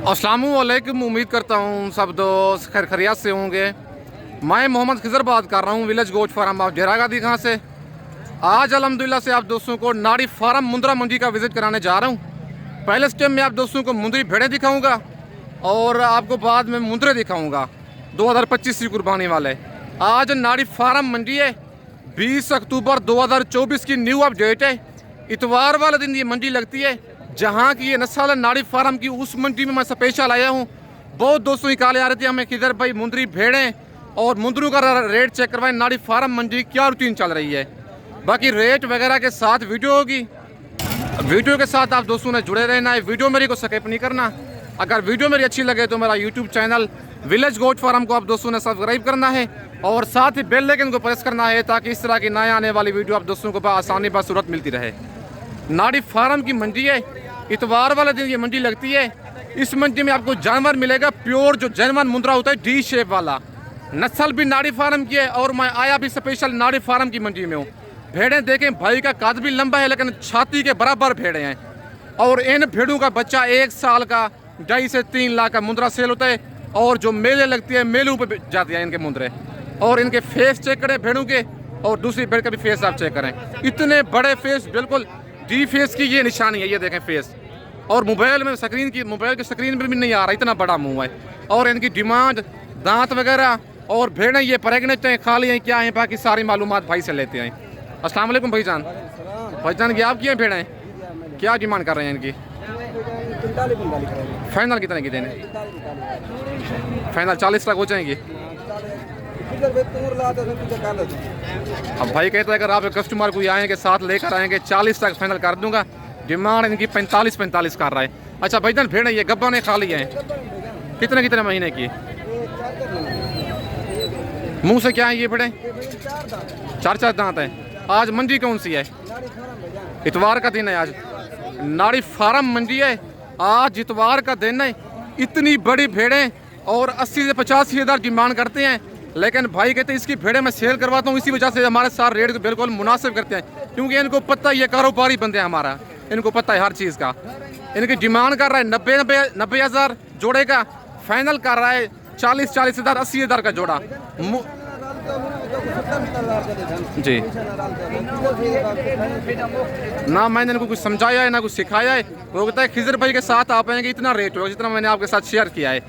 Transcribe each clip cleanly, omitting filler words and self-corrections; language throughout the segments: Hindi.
अस्सलामुअलैकुम। उम्मीद करता हूँ सब दोस्त खैर खैरियत से होंगे। मैं मोहम्मद खिजर बात कर रहा हूँ विलेज गोट फार्म ऑफ डेरागादी खां से। आज अल्हम्दुलिल्लाह से आप दोस्तों को नाड़ी फार्म मुंद्रा मंडी का विज़िट कराने जा रहा हूँ। पहले स्टेप में आप दोस्तों को मुंद्री भेड़ें दिखाऊँगा और आपको बाद में मुंद्रे दिखाऊँगा 2025 की कुर्बानी वाले। आज नाड़ी फार्म मंडी है, 20 अक्टूबर 2024 की न्यू अपडेट है। इतवार वाले दिन ये मंडी लगती है, जहाँ की ये नस्ल है नाड़ी फार्म की। उस मंडी में मैं स्पेशल आया हूँ। बहुत दोस्तों की कॉलें आ रही थी हमें किधर भाई मुंद्री भेड़ें और मुंद्रू का रेट चेक करवाएं, नाड़ी फार्म मंडी क्या रूटीन चल रही है। बाकी रेट वगैरह के साथ वीडियो होगी, वीडियो के साथ आप दोस्तों ने जुड़े रहना है। वीडियो मेरी को स्किप नहीं करना। अगर वीडियो मेरी अच्छी लगे तो मेरा YouTube channel village goat farm को आप दोस्तों ने सब्सक्राइब करना है और साथ ही बेल आइकन को प्रेस करना है, ताकि इस तरह की नए आने वाली वीडियो आप दोस्तों को आसानी पर सूरत मिलती रहे। नाड़ी फार्म की मंडी है, इतवार वाले दिन ये मंडी लगती है। इस मंडी में आपको जानवर मिलेगा प्योर, जो जेन्युइन मुंद्रा होता है, डी शेप वाला। नस्ल भी नाड़ी फार्म की है और मैं आया भी स्पेशल नाड़ी फार्म की मंडी में हूँ। भेड़ें देखें, भाई का कद भी लंबा है लेकिन छाती के बराबर भेड़ें हैं। और इन भेड़ों का बच्चा 1 साल का 2.5 से 3 लाख का मुंद्रा सेल होता है। और जो मेले लगती है, मेलों पे जाते हैं इनके मुंद्रे। और इनके फेस चेक करें भेड़ों के, और दूसरी भेड़ का भी फेस आप चेक करें। इतने बड़े फेस, बिल्कुल डी फेस की ये निशानी है, ये देखें फेस। और मोबाइल में स्क्रीन की स्क्रीन पर भी नहीं आ रहा, इतना बड़ा मुंह है। और इनकी डिमांड, दांत वगैरह, और भेड़ें ये प्रेगनेंट हैं, खाली हैं, क्या हैं, बाकी सारी मालूमात भाई से लेते हैं। अस्सलाम वालेकुम भाईजान। भाईजान की आपकी हैं भेड़ें, क्या डिमांड कर रहे हैं इनकी? फाइनल कितने की देने? फाइनल 40 लाख हो जाएंगी। अब भाई कहते हैं अगर आप कस्टमर को आएंगे साथ लेकर आएंगे 40 तक फाइनल कर दूंगा। डिमांड इनकी 45 कर रहा है। अच्छा भाईजान, भेड़ें ये गब्बा ने खा लिया है, कितने महीने की? मुंह से क्या है ये भेड़ें? 4 दांत हैं। आज मंडी कौन सी है? इतवार का दिन है आज। नाड़ी फार्म मंडी है, आज इतवार का दिन है। इतनी बड़ी भेड़ें और 80 से 85 हज़ार डिमांड करते हैं, लेकिन भाई कहते हैं इसकी भेड़ें मैं सेल करवाता हूँ। इसी वजह से हमारे साथ रेट को बिल्कुल मुनासिब करते हैं, क्योंकि इनको पता है ये कारोबारी बंदे हैं हमारा, इनको पता है हर चीज़ का। इनकी डिमांड कर रहा है 90 हज़ार जोड़े का, फाइनल कर रहा है 40 हज़ार 80 हज़ार का जोड़ा जी। ना मैंने इनको कुछ समझाया है ना कुछ सिखाया है। वो कहता है खिजर भाई के साथ आप आएंगे इतना रेट होगा जितना मैंने आपके साथ शेयर किया है।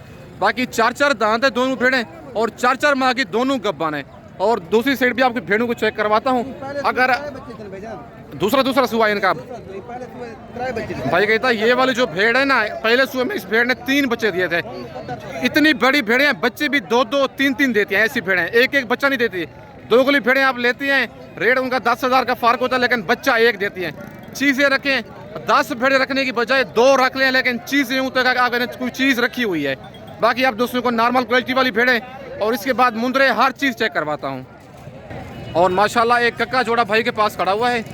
बाकी 4 दांत है दोनों भेड़ें और 4 माह की दोनों गब्बान है। और दूसरी साइड भी आपकी भेड़ों को चेक करवाता हूँ। अगर दूसरा सुआ इनका, भाई कहता है ये वाली जो भेड़ है ना, पहले सुए में इस भेड़ ने 3 बच्चे दिए थे। इतनी बड़ी भेड़ें हैं, बच्चे भी 2-2, 3-3 देती हैं। ऐसी भेड़ें एक बच्चा नहीं देती। दोगली भेड़ें आप लेती हैं, रेट उनका 10 हज़ार का फ़र्क होता है, लेकिन बच्चा 1 देती हैं। चीज़ें रखें, 10 भेड़ें रखने की बजाय 2 रख लें, लेकिन चीज़ें यूँ तक आपने कोई चीज़ रखी हुई है। बाकी आप दोस्तों को नॉर्मल क्वालिटी वाली भेड़ें और इसके बाद मुंद्रे हर चीज़ चेक करवाता हूँ। और माशाल्लाह एक कक्का जोड़ा भाई के पास खड़ा हुआ है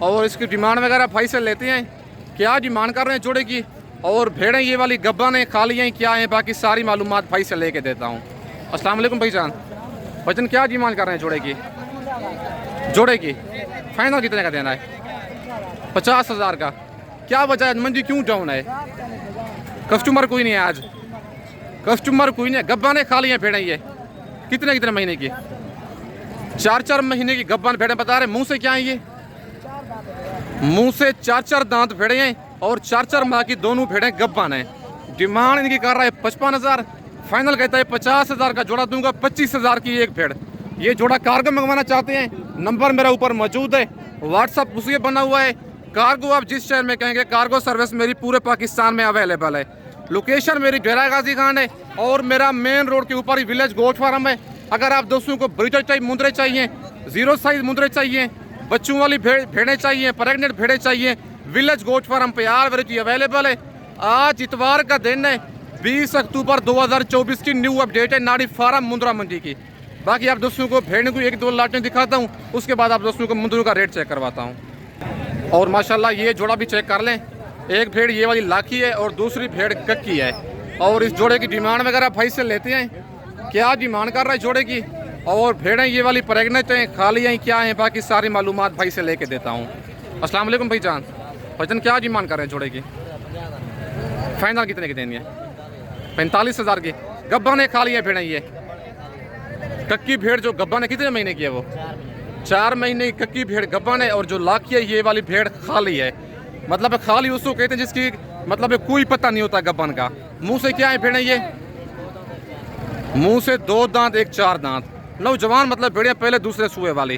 और इसकी डिमांड वगैरह भाई से लेते हैं, क्या डिमांड कर रहे हैं जोड़े की, और भेड़ें ये वाली गब्बा ने खाली हैं क्या हैं, बाकी सारी मालूमात भाई से लेके देता हूँ। अस्सलाम वालेकुम भाईजान। भाईजान क्या डिमांड कर रहे हैं जोड़े की? फाइनल कितने का देना है? 50 हज़ार का। क्या वजह है, मंडी क्यों डाउन है? कस्टमर कोई नहीं है आज, कस्टमर कोई नहीं है। गब्बा ने खाली हैं भेड़ें ये, कितने महीने की? 4 महीने की गब्बान भेड़ें बता रहे। मुंह से क्या है ये? मुंह से 4 दांत भेड़े हैं और 4 माह की दोनों भेड़ें गब्बान हैं। डिमांड इनकी कर रहा है 55 हज़ार, फाइनल कहता है 50 हज़ार का जोड़ा दूंगा। 25 हज़ार की एक भेड़। ये जोड़ा कार्गो मंगवाना चाहते हैं, नंबर मेरा ऊपर मौजूद है, व्हाट्सअप उसी बना हुआ है। कार्गो आप जिस शहर में कहेंगे, कार्गो सर्विस मेरी पूरे पाकिस्तान में अवेलेबल है। लोकेशन मेरी डेरागादी खान है और मेरा मेन रोड के ऊपर ही विलेज गोट फार्म है। अगर आप दोस्तों को ब्रीडर टाइप मुंद्रे चाहिए, 0 साइज मुंद्रे चाहिए, बच्चों वाली भेड़ें चाहिए, प्रेग्नेंट भेड़ें चाहिए, विलेज गोट फार्म पे यार वैरायटी अवेलेबल है। आज इतवार का दिन है, 20 अक्टूबर 2024 की न्यू अपडेट है नाड़ी फार्म मुंद्रा मंडी की। बाकी आप दोस्तों को भेड़ों को 1-2 लाटें दिखाता हूँ, उसके बाद आप दोस्तों को मुंद्रों का रेट चेक करवाता हूँ। और माशाल्लाह ये जोड़ा भी चेक कर लें। एक भेड़ ये वाली लाखी है और दूसरी भेड़ कक्की है। और इस जोड़े की डिमांड वगैरह भाई से लेते हैं, क्या डिमांड कर रहा है जोड़े की, और भेड़ें ये वाली प्रेग्नेंट हैं, खाली हैं, क्या हैं, बाकी सारी मालूमात भाई से लेके देता हूँ। अस्सलाम वालेकुम भाईजान। भाईजान क्या डिमांड कर रहे हैं जोड़े की? फाइनल कितने की देनी है? 45,000 की गब्बा ने खा लिया भेड़ें। ये कक्की भेड़ जो गब्बा ने कितने महीने की है वो 4 महीने की कक्की भेड़ गब्बा ने, और जो लाखी है ये वाली भेड़ खाली है। मतलब खाली उसको कहते हैं जिसकी मतलब कोई पता नहीं होता गब्बन का। मुंह से क्या है भेड़ें ये, मुंह से 2 दांत 1 4 दांत, नौजवान मतलब भेड़िया पहले दूसरे सूए वाली।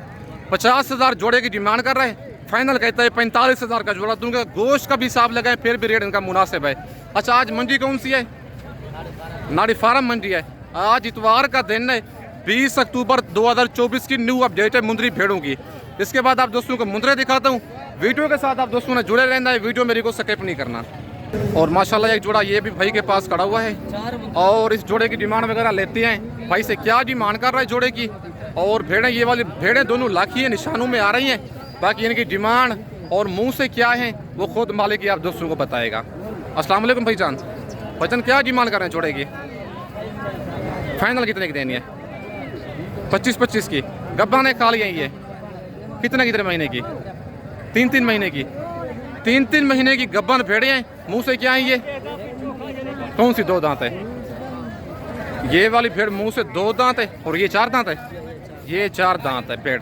50,000 जोड़े की डिमांड कर रहे हैं, फाइनल कहता है 45,000 का जोड़ा दूंगा। गोश्त का भी हिसाब लगाए फिर भी रेट इनका मुनासिब है। अच्छा आज मंडी कौन सी है, नाड़ी फार्म मंडी है। आज इतवार का दिन है 20 अक्टूबर 2024 की न्यू अपडेट है मुंदरी भेड़ों की। इसके बाद आप दोस्तों को मुंदरे दिखाता हूँ, वीडियो के साथ आप दोस्तों ने जुड़े रहना है, वीडियो मेरे को स्किप नहीं करना। और माशाल्लाह एक जोड़ा ये भी भाई के पास खड़ा हुआ है, और इस जोड़े की डिमांड वगैरह लेते हैं भाई से, क्या डिमांड कर रहा है जोड़े की। और भेड़ें ये वाली भेड़ें दोनों लाखी है, निशानों में आ रही हैं। बाकी इनकी डिमांड और मुंह से क्या है वो खुद मालिक ही आप दोस्तों को बताएगा। अस्सलाम वालेकुम भाईजान, भाईजान क्या डिमांड कर रहे हैं जोड़े की, फाइनल कितने की देनी है? 25-25 की गब्बा ने खा लिया। ये कितने महीने की? 3-3 महीने की। 3-3 महीने की गब्बन भेड़े हैं। मुंह से क्या है ये, कौन सी 2 दांत है? ये वाली भेड़ मुंह से 2 दांत है, और ये 4 दांत है। ये 4 दांत है भेड़।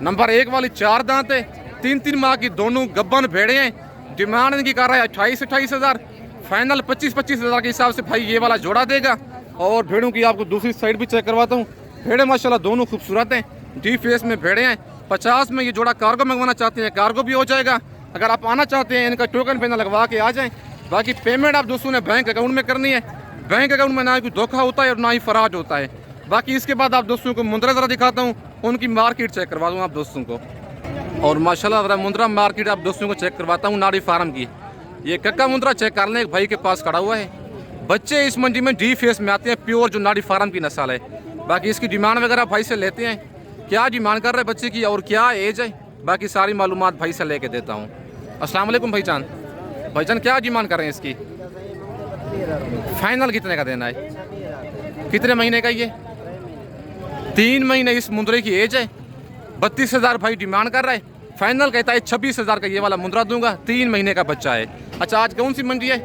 नंबर 1 वाली 4 दांत है, 3-3 माह की दोनों गब्बन भेड़े हैं। डिमांड इनकी कर रहा है 28,000, फाइनल 25,000 के हिसाब से भाई ये वाला जोड़ा देगा। और भेड़ों की आपको दूसरी साइड भी चेक करवाता हूँ। भेड़े माशाल्लाह दोनों खूबसूरत हैं, डी फेस में भेड़े हैं। 50 में ये जोड़ा कार्गो मंगवाना चाहते हैं कार्गो भी हो जाएगा। अगर आप आना चाहते हैं इनका टोकन पे ना लगवा के आ जाएं। बाकी पेमेंट आप दोस्तों ने बैंक अकाउंट में करनी है। बैंक अकाउंट में ना कोई धोखा होता है और ना ही फराज होता है। बाकी इसके बाद आप दोस्तों को मुंद्रा ज़रा दिखाता हूँ, उनकी मार्केट चेक करवा दूँ आप दोस्तों को। और माशाल्लाह ज़रा मुंद्रा मार्केट आप दोस्तों को चेक करवाता हूँ नाड़ी फार्म की। ये कक्का मुंद्रा चेक करने एक भाई के पास खड़ा हुआ है। बच्चे इस मंडी में डी फेस में आते हैं, प्योर जो नाड़ी फार्म की नस्ल है। बाकी इसकी डिमांड वगैरह भाई से लेते हैं, क्या डिमांड कर रहे हैं बच्चे की और क्या एज है, बाकी सारी मालूमात भाई से लेके देता हूँ। अस्सलाम वालेकुम भाईजान, भाईजान क्या डिमांड कर रहे हैं इसकी, फाइनल कितने का देना है? कितने महीने का ये? 3 महीने इस मुंद्रे की एज है। 32,000 भाई डिमांड कर रहा है, फाइनल कहता है 26,000 का ये वाला मुंद्रा दूंगा। 3 महीने का बच्चा है। अच्छा आज कौन सी मंडी है?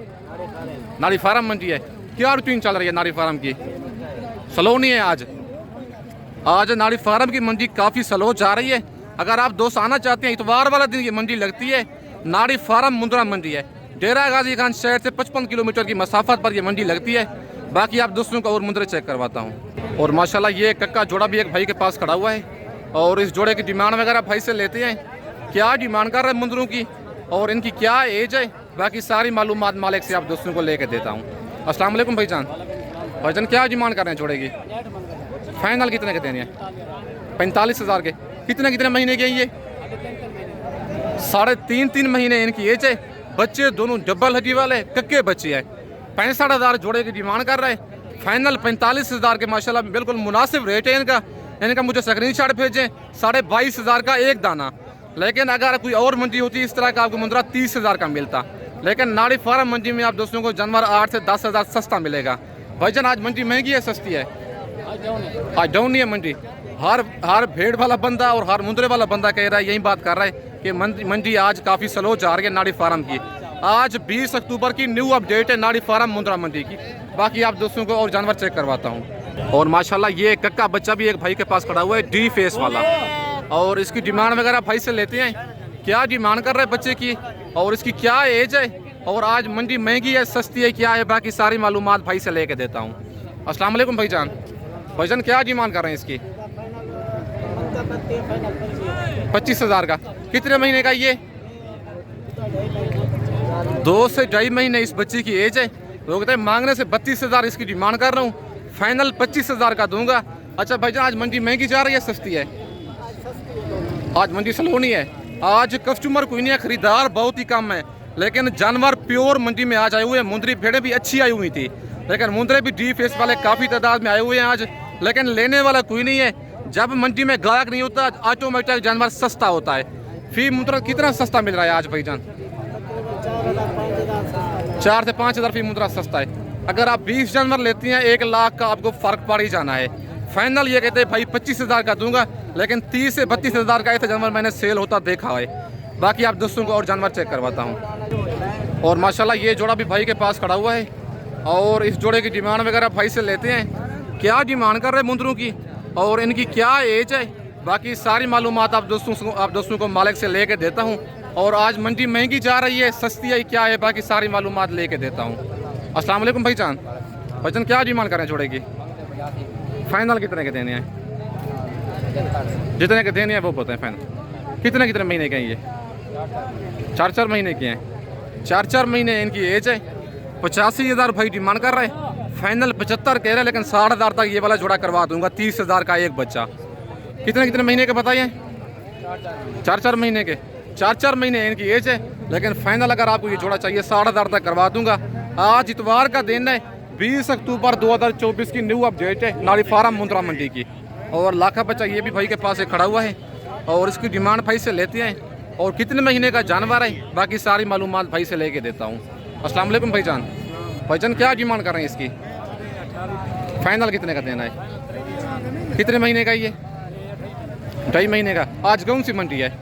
नाड़ी फार्म मंडी है। क्या रूटीन चल रही है नाड़ी फार्म की? स्लो नहीं है आज नाड़ी फार्म की मंडी काफ़ी स्लो जा रही है। अगर आप दोस्त आना चाहते हैं, इतवार वाला दिन ये मंडी लगती है। नाड़ी फार्म मुंद्रा मंडी है, डेरा गाजी खान शहर से 55 किलोमीटर की मसाफत पर ये मंडी लगती है। बाकी आप दोस्तों को और मुंद्रे चेक करवाता हूँ। और माशाल्लाह ये कक्का जोड़ा भी एक भाई के पास खड़ा हुआ है, और इस जोड़े की डिमांड वगैरह भाई से लेते हैं, क्या डिमांड कर रहे हैं मुंद्रों की और इनकी क्या एज है। बाकी सारी मालूमात मालिक से आप दोस्तों को लेके देता हूँ। अस्सलाम वालेकुम भाईजान, भाईजान क्या डिमांड कर रहे हैं जोड़े की, फाइनल कितने के देने हैं? 45,000 के। कितने महीने के हैं ये? 3.5 महीने इनकी एज है। बच्चे दोनों डबल हड्डी वाले कक्के बच्चे हैं। 65,000 जोड़े की डिमांड कर रहे हैं, फाइनल 45,000 के। माशाल्लाह बिल्कुल मुनासिब रेट है इनका मुझे स्क्रीनशॉट भेजें। 22,500 का एक दाना। लेकिन अगर कोई और मंडी होती इस तरह का आपको मुंद्रा 30,000 का मिलता। लेकिन नाड़ी फार्म मंडी में आप दोस्तों को जानवर 8 से 10,000 सस्ता मिलेगा। भाईजान आज मंडी महंगी है सस्ती है? आज डाउन नहीं है मंडी। हर भेड़ वाला बंदा और हर मुंद्रे वाला बंदा कह रहा है, यही बात कर रहा है कि मंडी आज काफ़ी स्लो जा रही है नाड़ी फार्म की। आज 20 अक्टूबर की न्यू अपडेट है नाड़ी फार्म मुंद्रा मंडी की। बाकी आप दोस्तों को और जानवर चेक करवाता हूँ। और माशाल्लाह ये कक्का बच्चा भी एक भाई के पास खड़ा हुआ है, डी फेस वाला, और इसकी डिमांड वगैरह भाई से लेते हैं, क्या डिमांड कर रहे हैं बच्चे की और इसकी क्या एज है, और आज मंडी महंगी है सस्ती है क्या है, बाकी सारी मालूमात भाई से लेके देता हूँ। अस्सलाम वालेकुम भाईजान, भाईजान क्या डिमांड कर रहे हैं इसकी? 25,000 का। कितने महीने का ये? 2 से 2.5 महीने इस बच्चे की एज है। वो कहते हैं मांगने से 32,000 इसकी डिमांड कर रहा हूँ, फाइनल 25,000 का दूंगा। अच्छा भाईजान आज मंडी महंगी जा रही है सस्ती है? आज मंडी स्लो नहीं है। आज कस्टमर कोई नहीं है, खरीदार बहुत ही कम है, लेकिन जानवर प्योर मंडी में आज आए हुए हैं। मुंदरी भेड़ें भी अच्छी आई हुई थी, लेकिन मुंदरे भी डी फेस वाले काफ़ी तादाद में आए हुए हैं आज, लेकिन लेने वाला कोई नहीं है। जब मंडी में ग्राहक नहीं होता ऑटोमेटिक जानवर सस्ता होता है। फी मुंद्रा कितना सस्ता मिल रहा है आज भाईजान? 4 से 5,000 फी मुंद्रा सस्ता है। अगर आप 20 जानवर लेती हैं 1 लाख का आपको फ़र्क पड़ ही जाना है। फाइनल ये कहते हैं भाई 25,000 का दूंगा, लेकिन 30 से 32,000 का ऐसा जानवर मैंने सेल होता देखा है। बाकी आप दोस्तों को और जानवर चेक करवाता हूँ। और माशाल्लाह ये जोड़ा भी भाई के पास खड़ा हुआ है, और इस जोड़े की डिमांड वगैरह भाई से लेते हैं, क्या डिमांड कर रहे हैं मुंदरों की और इनकी क्या एज है। बाकी सारी मालूमात आप दोस्तों को मालिक से लेके देता हूँ। और आज मंडी महंगी जा रही है, सस्ती है, क्या है, बाकी सारी मालूमात लेके देता हूँ। अस्सलाम वालेकुम भाईजान। भाईजान क्या डिमांड कर रहे हैं जोड़े की? फाइनल कितने के देने हैं? जितने के देने हैं वो बताएं। फाइनल कितने महीने के हैं ये? 4 महीने के हैं। 4 महीने इनकी एज है। 85,000 भाई डिमांड कर रहे हैं। फाइनल 75 कह रहे हैं, लेकिन 60,000 तक ये वाला जोड़ा करवा दूंगा। 30,000 का एक बच्चा। कितने महीने के बताइए? 4 महीने के। 4 महीने इनकी एज है, लेकिन फाइनल अगर आपको ये जोड़ा चाहिए 60,000 तक करवा दूंगा। आज इतवार का दिन है, 20 अक्टूबर 2024 की न्यू अपडेट है नाड़ी फार्म मुंद्रा मंडी की। और लाखा बच्चा ये भी भाई के पास खड़ा हुआ है और इसकी डिमांड भाई से लेते हैं और कितने महीने का जानवर है, बाकी सारी मालूमात भाई से लेके देता हूँ। अस्सलाम वालेकुम भाईजान। भाईजान क्या डिमांड कर रहे हैं इसकी? फाइनल कितने का देना है? कितने महीने का ये? 2.5 महीने का। आज कौन सी मंडी है?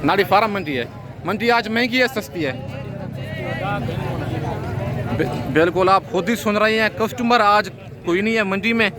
नाड़ी फार्म मंडी है। मंडी आज महंगी है सस्ती है? बिल्कुल आप खुद ही सुन रहे हैं, कस्टमर आज कोई नहीं है मंडी में।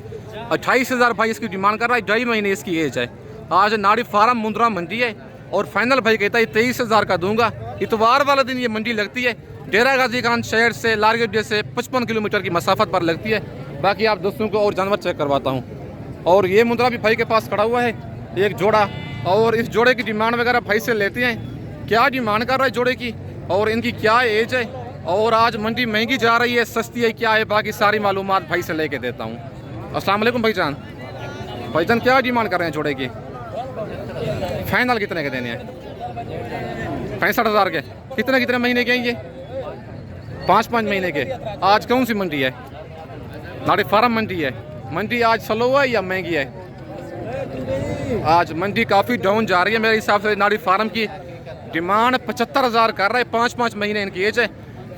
28,000 भाई इसकी डिमांड कर रहा है। 2.5 महीने इसकी एज है। आज नाड़ी फार्म मुंद्रा मंडी है और फाइनल भाई कहता है 23,000 का दूंगा। इतवार वाला दिन ये मंडी लगती है। डेरा गाजी खान शहर से लारगेट से 55 किलोमीटर की मसाफत पर लगती है। बाकी आप दोस्तों को और जानवर चेक करवाता हूँ। और ये मुंद्रा भी भाई के पास खड़ा हुआ है एक जोड़ा, और इस जोड़े की डिमांड वगैरह भाई से लेते हैं, क्या डिमांड कर रहा है जोड़े की और इनकी क्या एज है। और आज मंडी महंगी जा रही है सस्ती है क्या है, बाकी सारी मालूमात भाई से लेके देता हूँ। अस्सलाम वालेकुम भाईजान। भाईजान क्या डिमांड कर रहे हैं जोड़े की? फाइनल कितने के देने हैं? 65,000 के। कितने महीने के हैं ये? 5 महीने के। आज कौन सी मंडी है? नाड़ी फार्म मंडी है। मंडी आज स्लो है या महंगी है? आज मंडी काफ़ी डाउन जा रही है मेरे हिसाब से। नाड़ी फार्म की डिमांड 75,000 कर रहे हैं। 5 महीने इनकी एज है।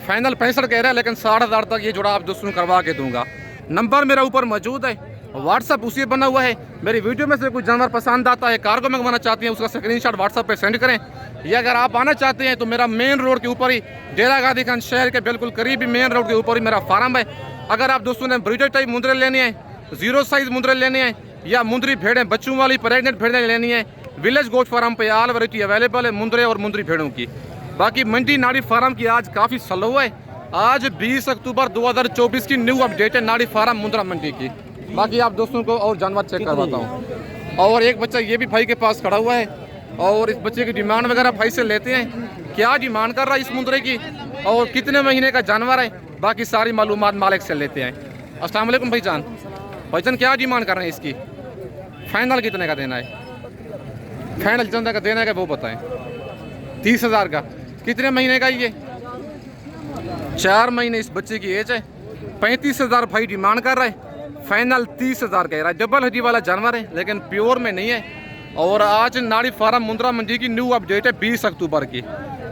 फाइनल 65 कह रहा है, लेकिन 60,000 तक ये जोड़ा आप दोस्तों करवा के दूंगा। नंबर मेरा ऊपर मौजूद है, व्हाट्सअप उसी बना हुआ है। मेरी वीडियो में से कोई जानवर पसंद आता है, कार्गो मंगवाना चाहते हैं, उसका स्क्रीनशॉट व्हाट्सअप पे सेंड करें। या अगर आप आना चाहते हैं तो मेरा मेन रोड के ऊपर ही, डेरा गाजी खान शहर के बिल्कुल करीब ही मेन रोड के ऊपर ही मेरा फार्म है। अगर आप दोस्तों ने ब्रीडर टाइप मुंदरे लेने हैं, 0 साइज मुंदरे लेने हैं, या मुंदरी भेड़ें बच्चों वाली प्रेग्नेंट भेड़ें लेनी है, विलेज गोट फार्म पे ऑल वैरायटी अवेलेबल है मुंदरे और मुंदरी भेड़ों की। बाकी मंडी नाड़ी फार्म की आज काफ़ी स्लो है। आज 20 अक्टूबर 2024 की न्यू अपडेट है नाड़ी फार्म मुंद्रा मंडी की। बाकी आप दोस्तों को और जानवर चेक करवाता हूँ। और एक बच्चा ये भी भाई के पास खड़ा हुआ है और इस बच्चे की डिमांड वगैरह भाई से लेते हैं, क्या डिमांड कर रहा है इस मुंदरे की और कितने महीने का जानवर है, बाकी सारी मालूमात मालिक से लेते हैं। अस्सलाम वालेकुम भाईजान। भाईजान क्या डिमांड कर रहे हैं इसकी? फाइनल कितने का देना है? फाइनल जितने का देना है वो बताएं। 30,000 का। कितने महीने का ये? 4 महीने इस बच्चे की एज है। 35,000 भाई डिमांड कर रहा है। फाइनल 30,000 कह रहा है। डबल हड्डी वाला जानवर है, लेकिन प्योर में नहीं है। और आज नाड़ी फार्म मुंद्रा मंडी की न्यू अपडेट है 20 अक्टूबर की।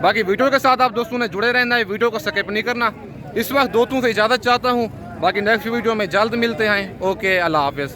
बाकी वीडियो के साथ आप दोस्तों ने जुड़े रहना है, वीडियो को स्किप नहीं करना। इस वक्त दोस्तों से इजाज़त चाहता हूँ। बाकी नेक्स्ट वीडियो में जल्द मिलते हैं। ओके, अल्लाह हाफिज़।